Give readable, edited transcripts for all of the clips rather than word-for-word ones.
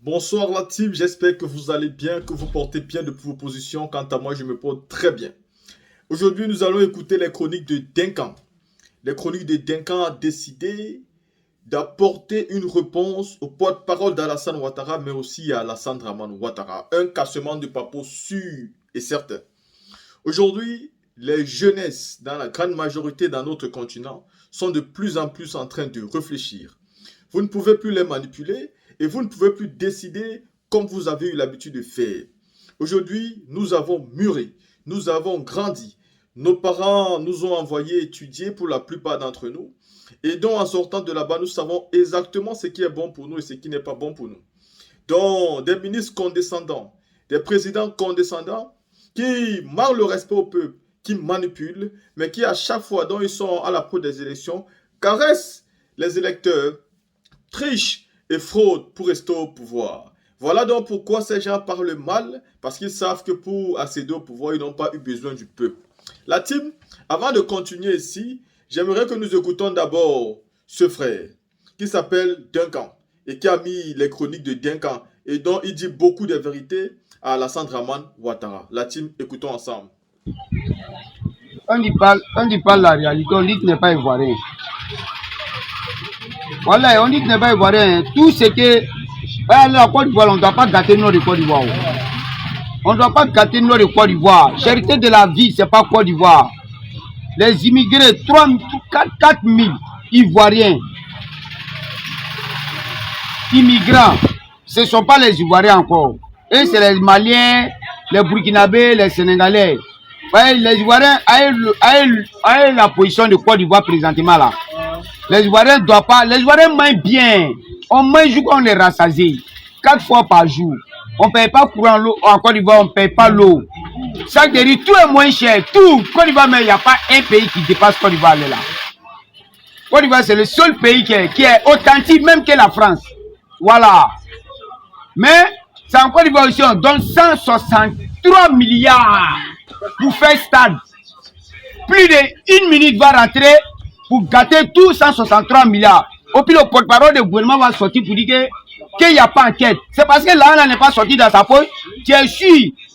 Bonsoir la team, j'espère que vous allez bien, que vous portez bien depuis vos positions. Quant à moi, je me porte très bien. Aujourd'hui, nous allons écouter les chroniques de Duncan. Les chroniques de Duncan a décidé d'apporter une réponse au porte-parole d'Alassane Ouattara, mais aussi à Alassane Dramane Ouattara. Un cassement de papeau sûr et certain. Aujourd'hui, les jeunesses, dans la grande majorité dans notre continent, sont de plus en plus en train de réfléchir. Vous ne pouvez plus les manipuler et vous ne pouvez plus décider comme vous avez eu l'habitude de faire. Aujourd'hui, nous avons mûri, nous avons grandi. Nos parents nous ont envoyés étudier pour la plupart d'entre nous. Et donc, en sortant de là-bas, nous savons exactement ce qui est bon pour nous et ce qui n'est pas bon pour nous. Donc, des ministres condescendants, des présidents condescendants qui marquent le respect au peuple, qui manipulent, mais qui à chaque fois dont ils sont à l'approche des élections, caressent les électeurs, trichent et fraudent pour rester au pouvoir. Voilà donc pourquoi ces gens parlent mal, parce qu'ils savent que pour accéder au pouvoir, ils n'ont pas eu besoin du peuple. La team, avant de continuer ici, j'aimerais que nous écoutons d'abord ce frère qui s'appelle Duncan et qui a mis les chroniques de Duncan et dont il dit beaucoup de vérités à Alassane Dramane Ouattara. La team, écoutons ensemble. On dit pas la réalité, on dit qu'il n'est pas ivoirien. Voilà, on dit qu'il n'est pas ivoirien. Tout ce que... La Côte d'Ivoire, on ne doit pas gâter nos de Côte d'Ivoire. On ne doit pas gâter nos de Côte d'Ivoire. Charité de la vie, ce n'est pas Côte d'Ivoire. Les immigrés, 4 000 Ivoiriens, immigrants, ce ne sont pas les Ivoiriens encore. Et c'est les Maliens, les Burkinabés, les Sénégalais. Ouais, les Ivoiriens ont la position de Côte d'Ivoire présentement là. Les Ivoiriens ne doivent pas. Les Ivoiriens mangent bien. On mange quand on est rassasié. 4 fois par jour. On ne paye pas courant l'eau. En Côte d'Ivoire, on ne paye pas l'eau. Sac de riz, tout est moins cher. Tout. Côte d'Ivoire, mais il n'y a pas un pays qui dépasse Côte d'Ivoire là. Côte d'Ivoire, c'est le seul pays qui est authentique, même que la France. Voilà. Mais, c'est en Côte d'Ivoire aussi, on donne 163 milliards pour faire stade. Plus d'1 minute va rentrer pour gâter tous 163 milliards. Au plus, le porte-parole du gouvernement va sortir pour dire qu'il n'y a pas enquête. C'est parce que l'argent n'est pas sorti dans sa poche. Tu es sûr,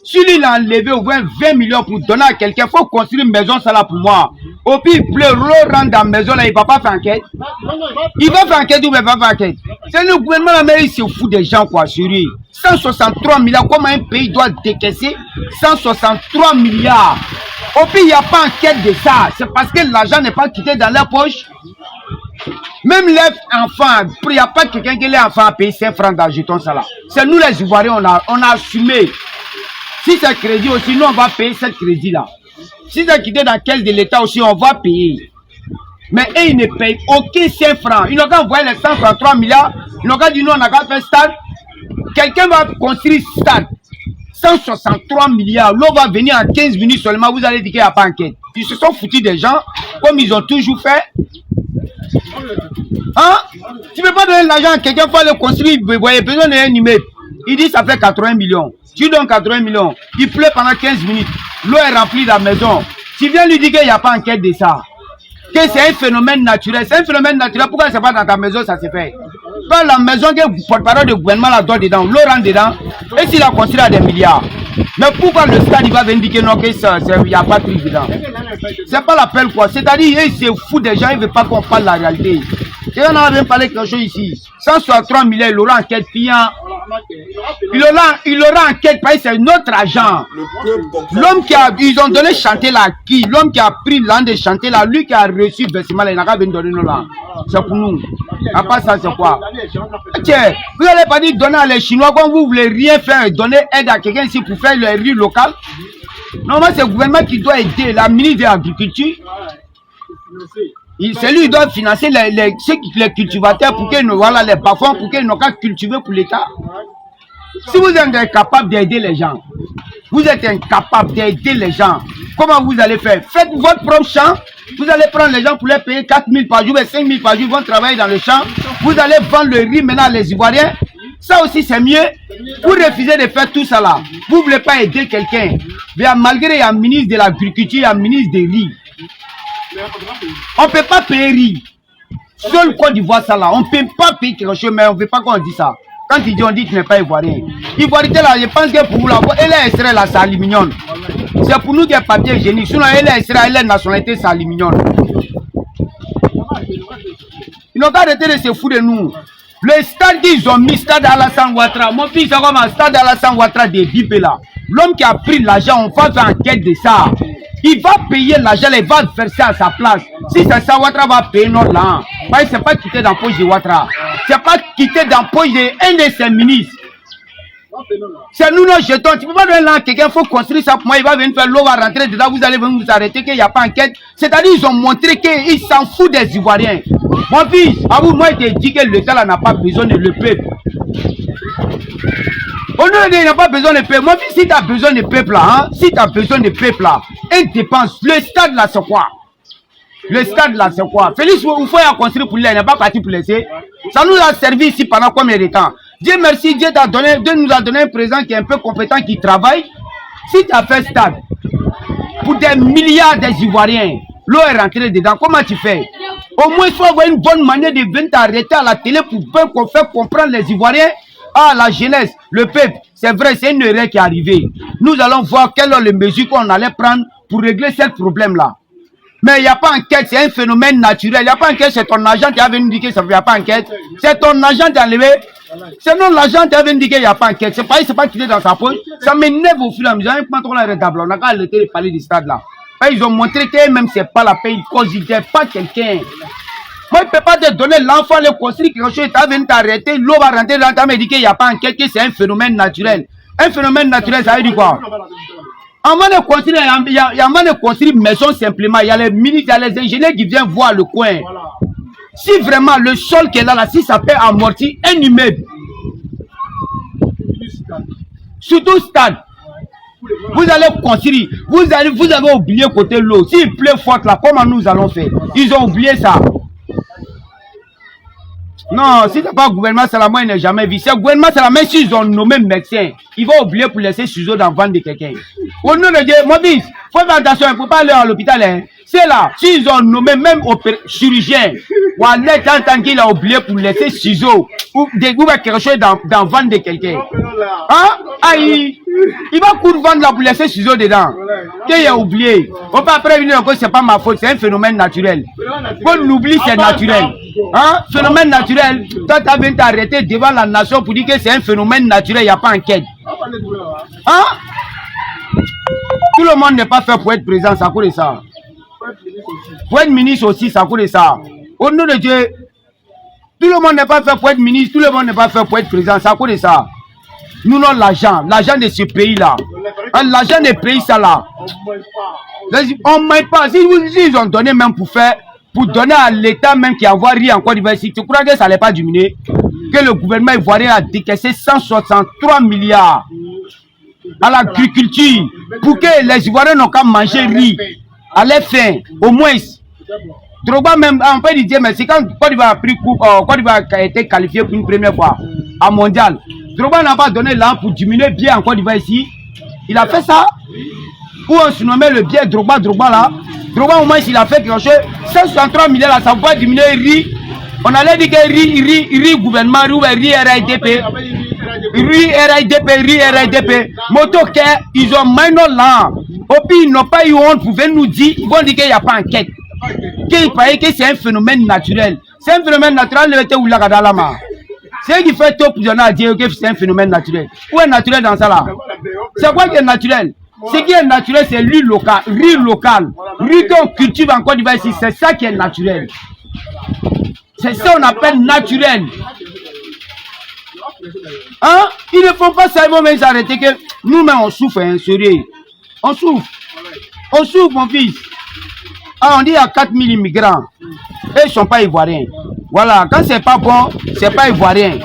si lui l'a enlevé au moins 20 millions pour donner à quelqu'un, il faut construire une maison, ça là pour moi. Au plus, il pleut, l'eau rentre dans la maison, là, il ne va pas faire enquête. Il va faire enquête ou il va faire enquête. C'est le gouvernement, là, mais il se fout des gens, quoi, sur lui. 163 milliards, comment un pays doit décaisser 163 milliards? Au plus, il n'y a pas enquête de ça. C'est parce que l'argent n'est pas quitté dans leur poche. Même les enfants, il n'y a pas quelqu'un qui les enfants a payé 5 francs d'argent, ça là. C'est nous les Ivoiriens, on a assumé. Si c'est crédit aussi, nous on va payer ce crédit là. Si c'est quitté dans la caisse de l'État aussi, on va payer. Mais eux, ils ne payent aucun 5 francs. Ils n'ont qu'à envoyer les 163 milliards. Ils n'ont qu'à dire nous on a qu'à faire stade. Quelqu'un va construire stade. 163 milliards. L'eau va venir en 15 minutes seulement. Vous allez dire qu'il n'y a pas enquête. Ils se sont foutus des gens comme ils ont toujours fait. Hein? Tu ne peux pas donner l'argent à quelqu'un pour le construire. Vous voyez, besoin d'un immeuble. Il dit ça fait 80 millions. Tu donnes 80 millions. Il pleut pendant 15 minutes. L'eau est remplie de la maison. Tu viens lui dire qu'il n'y a pas enquête de ça. Que c'est un phénomène naturel. C'est un phénomène naturel. Pourquoi c'est pas dans ta maison ça se fait? Dans la maison que le porte-parole du gouvernement la doit dedans, l'eau rentre dedans. Et s'il a construit à des milliards. Mais pourquoi le stade il va venir dire que non, qu'il n'y a pas de truc dedans? C'est pas l'appel quoi. C'est-à-dire, il se fout des gens, il ne veut pas qu'on parle de la réalité. Et on en a même parlé quelque chose ici. 163 milliards, il aura enquête payant. Il aura enquête parce que c'est notre argent. L'homme qui a, ils ont donné chanter là qui? L'homme qui a pris l'an de chanter là, lui qui a reçu le versement là, il n'a qu'à venir donner nous là. C'est pour nous. À part ça, c'est quoi? Tiens, vous n'allez pas dire donner à les Chinois quand vous voulez rien faire, donner aide à quelqu'un ici pour faire le riz local. Normalement, c'est le gouvernement qui doit aider, la ministre de l'Agriculture. C'est lui qui doit financer les cultivateurs pour qu'ils voilà, les bas-fonds, pour qu'ils n'ont qu'à cultiver pour l'État. Si vous êtes incapable d'aider les gens, vous êtes incapable d'aider les gens, comment vous allez faire? Faites votre propre champ, vous allez prendre les gens pour les payer 4 000 par jour, 5 000 par jour, ils vont travailler dans le champ, vous allez vendre le riz maintenant à les Ivoiriens. Ça aussi c'est mieux. Vous refusez de faire tout ça là. Vous ne voulez pas aider quelqu'un. Malgré il y a un ministre de l'Agriculture, il y a un ministre des riz. On ne peut pas payer riz. Seul Côte d'Ivoire ça là. On ne peut pas payer quelque chose, mais on ne veut pas qu'on dise ça. Quand il dit, on dit que tu n'es pas ivoirien. Ivoirien, là, je pense que pour vous, là, elle est extrait là, c'est aluminium. C'est pour nous des papiers hygiéniques. Sinon, elle est extrait, elle est nationalité, c'est aluminium. Ils n'ont qu'à arrêter de se foutre de nous. Le stade qu'ils ont mis, stade Alassane Ouattara, mon fils, c'est comme un stade Alassane Ouattara de Bibé là. L'homme qui a pris l'argent, on va faire enquête de ça. Il va payer l'argent, il va verser à sa place. Si c'est ça, Ouattara va payer notre là. Ce n'est pas quitté dans la poche de Ouattara. Ce n'est pas quitté dans la poche d'un de ses ministres. C'est nous nos jetons. Tu ne peux pas donner là quelqu'un, il faut construire ça pour moi. Il va venir faire l'eau, va rentrer dedans. Vous allez venir vous arrêter qu'il n'y a pas enquête. C'est-à-dire qu'ils ont montré qu'ils s'en foutent des Ivoiriens. Mon fils, à vous, moi, je te dis que l'État n'a pas besoin de le peuple. On ne n'a pas besoin de peuple. Mon fils, si tu as besoin de peuple là, hein, si tu as besoin de peuple là, une dépense. Le stade là, c'est quoi? Le stade là, c'est quoi? Félix Houphouët a construit pour lui, il n'est pas parti pour laisser. Ça nous a servi ici pendant combien de temps? Dieu merci, Dieu nous a donné un président qui est un peu compétent, qui travaille. Si tu as fait stade pour des milliards d'Ivoiriens, l'eau est rentrée dedans, comment tu fais? Au moins, il faut avoir une bonne manière de venir t'arrêter à la télé pour faire comprendre les Ivoiriens. Ah, la jeunesse, le peuple, c'est vrai, c'est une erreur qui est arrivée. Nous allons voir quelles sont les mesures qu'on allait prendre pour régler ce problème-là. Mais il n'y a pas enquête, c'est un phénomène naturel. Il n'y a pas enquête, c'est ton agent qui a venu dire qu'il n'y a pas enquête. C'est ton agent qui a enlevé. C'est non l'agent qui a venu dire qu'il n'y a pas enquête. C'est pas quitté dans sa poche. Ça m'énerve au fur et à mesure. On n'a qu'à arrêter de parler du stade là. Ils ont montré qu'eux-mêmes, ce n'est pas la paix. Ils ne considèrent pas quelqu'un. Moi, je ne peux pas te donner l'enfant, le construire quelque chose, tu as venu t'arrêter, l'eau va rentrer dans ta main, dit qu'il n'y a pas enquête, que c'est un phénomène naturel. Un phénomène naturel, ça veut dire quoi? Avant de construire, il y a avant de construire une maison simplement, il y a les ministres, il y a les ingénieurs qui viennent voir le coin. Si vraiment le sol qui est là, si ça peut amortir un immeuble, surtout stade, vous allez construire, vous avez oublié côté l'eau. S'il pleut fort là, comment nous allons faire? Ils ont oublié ça. Non, si c'est pas le gouvernement Salama, il n'est jamais vu. C'est le gouvernement Salama, s'ils ont nommé médecin, il va oublier pour laisser ciseaux dans le ventre de quelqu'un. Au nom de Dieu, mon fils, il faut faire attention, il ne faut pas aller à l'hôpital. Hein. C'est là, s'ils ont nommé même chirurgien, ou à tant qu'il a oublié pour laisser ciseaux, ou quelque chose dans le ventre de quelqu'un. Hein? Aïe, il va coudre vendre là pour laisser ciseaux dedans. Qu'il a oublié. On peut après venir encore, c'est pas ma faute, c'est un phénomène naturel. Qu'on l'oublie, c'est naturel. Hein? Phénomène naturel. Toi, tu as venu t'arrêter devant la nation pour dire que c'est un phénomène naturel, il n'y a pas enquête. Hein? Tout le monde n'est pas fait pour être président, ça coûte ça. Pour être ministre aussi, ça coûte ça. Au nom de Dieu, tout le monde n'est pas fait pour être ministre, tout le monde n'est pas fait pour être président, ça coûte ça. Nous avons l'argent de ce pays-là. L'argent des pays, ça là. On ne met pas. Si ils ont donné même pour donner à l'État même qui envoie rien en Côte d'Ivoire, tu crois que ça n'allait pas diminuer? Que le gouvernement ivoirien a décaissé 163 milliards à l'agriculture pour que les Ivoiriens n'ont qu'à manger riz à leur faim, au moins. Drogba même, on peut dire, mais c'est quand Côte d'Ivoire a pris coupe, Côte d'Ivoire a été qualifié pour une première fois à mondial. Drogba n'a pas donné l'argent pour diminuer bien en Côte d'Ivoire ici. Il a fait ça. Où on se nommait le bien Drogba là. Drogba au moins il a fait quelque chose. 163 milliards là, ça ne va pas diminuer riz. On allait dire que riz gouvernement, riz RIDP. Riz RIDP. Motoké, ils ont maintenant là. Au pire, ils n'ont pas eu honte pour venir nous dire, ils vont dire qu'il n'y a pas enquête. Qu'il paraît que c'est un phénomène naturel. C'est un phénomène naturel, le était où la gadalama. C'est qui fait tout pour à dire que c'est un phénomène naturel. Où est naturel dans ça là? C'est quoi qui est naturel? Ce qui est naturel, c'est riz local. Riz qu'on cultive en Côte d'Ivoire ici, c'est ça qui est naturel. C'est ça qu'on appelle naturel. Hein? Ils ne font pas ça, ils vont même s'arrêter que nous-mêmes on souffre, hein, sérieux. On souffre. On souffre, mon fils. Ah, on dit il y a 4000 immigrants. Et ils ne sont pas ivoiriens. Voilà, quand c'est pas bon, c'est pas ivoirien.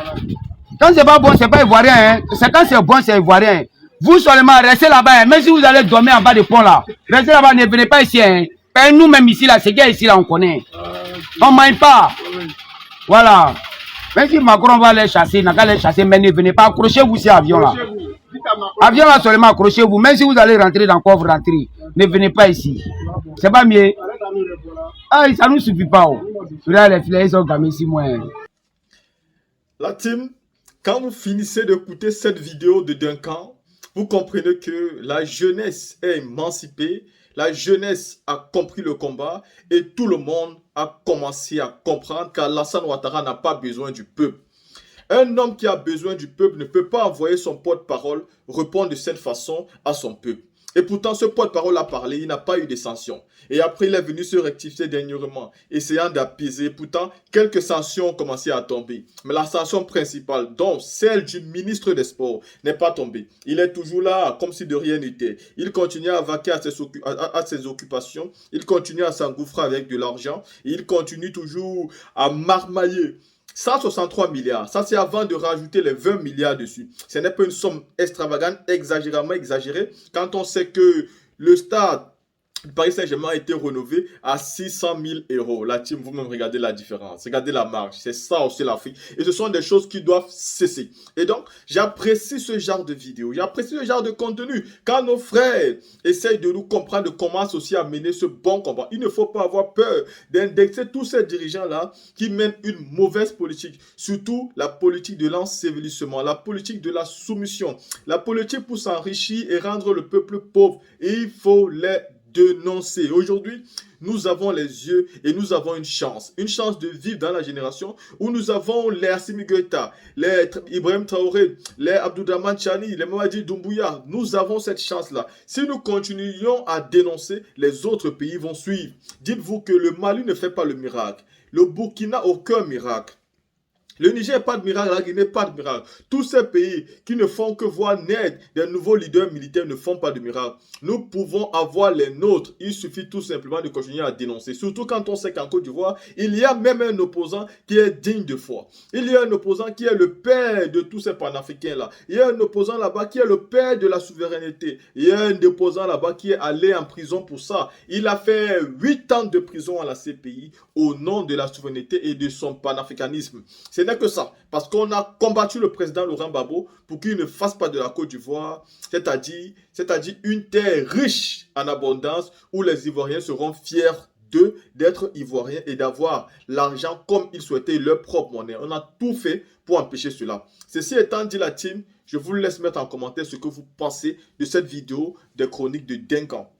Quand c'est pas bon, c'est pas ivoirien. Hein. C'est quand c'est bon, c'est ivoirien. Vous seulement restez là-bas, hein. Même si vous allez dormir en bas du pont là, restez là-bas, ne venez pas ici. Hein. Nous-mêmes ici, là, c'est qu'il y a ici, là, on connaît. On ne mange pas. Voilà. Même si Macron va les chasser, n'a qu'à les chasser, mais ne venez pas, accrochez-vous ces avions là. Avion là seulement, accrochez-vous. Même si vous allez rentrer dans le coffre, rentrez. Ne venez pas ici. C'est pas mieux. Ah, ça ne nous suffit pas. Oh. Là, les filets, ils sont gamés ici, moi. La team, Quand vous finissez d'écouter cette vidéo de Duncan, vous comprenez que la jeunesse est émancipée, la jeunesse a compris le combat et tout le monde a commencé à comprendre qu'Alassane Ouattara n'a pas besoin du peuple. Un homme qui a besoin du peuple ne peut pas envoyer son porte-parole répondre de cette façon à son peuple. Et pourtant, ce porte-parole a parlé, il n'a pas eu de sanctions. Et après, il est venu se rectifier dernièrement, essayant d'apaiser. Pourtant, quelques sanctions ont commencé à tomber. Mais la sanction principale, donc celle du ministre des Sports, n'est pas tombée. Il est toujours là, comme si de rien n'était. Il continue à vaquer à ses occupations. Il continue à s'engouffrer avec de l'argent. Il continue toujours à marmailler 163 milliards, ça c'est avant de rajouter les 20 milliards dessus. Ce n'est pas une somme extravagante, exagérément exagérée, quand on sait que le stade Paris Saint-Germain a été rénové à 600 000 euros. La team, vous-même regardez la différence. Regardez la marge. C'est ça aussi l'Afrique. Et ce sont des choses qui doivent cesser. Et donc, j'apprécie ce genre de vidéo. J'apprécie ce genre de contenu. Quand nos frères essayent de nous comprendre comment aussi à mener ce bon combat, il ne faut pas avoir peur d'indexer tous ces dirigeants-là qui mènent une mauvaise politique. Surtout la politique de l'ensevelissement, la politique de la soumission, la politique pour s'enrichir et rendre le peuple pauvre. Et il faut les dénoncer. Aujourd'hui, nous avons les yeux et nous avons une chance de vivre dans la génération où nous avons les Assimi Goïta, les Ibrahim Traoré, les Abdourahmane Tchani, les Mamadi Doumbouya. Nous avons cette chance-là. Si nous continuons à dénoncer, les autres pays vont suivre. Dites-vous que le Mali ne fait pas le miracle. Le Burkina, aucun miracle. Le Niger, pas de miracle, la Guinée, pas de miracle. Tous ces pays qui ne font que voir naître des nouveaux leaders militaires ne font pas de miracle. Nous pouvons avoir les nôtres. Il suffit tout simplement de continuer à dénoncer. Surtout quand on sait qu'en Côte d'Ivoire, il y a même un opposant qui est digne de foi. Il y a un opposant qui est le père de tous ces panafricains-là. Il y a un opposant là-bas qui est le père de la souveraineté. Il y a un opposant là-bas qui est allé en prison pour ça. Il a fait 8 ans de prison à la CPI au nom de la souveraineté et de son panafricanisme. Ce n'est que ça, parce qu'on a combattu le président Laurent Gbagbo pour qu'il ne fasse pas de la Côte d'Ivoire, c'est-à-dire une terre riche en abondance où les Ivoiriens seront fiers d'être Ivoiriens et d'avoir l'argent comme ils souhaitaient, leur propre monnaie. On a tout fait pour empêcher cela. Ceci étant dit, la team, je vous laisse mettre en commentaire ce que vous pensez de cette vidéo des chroniques de Duncan.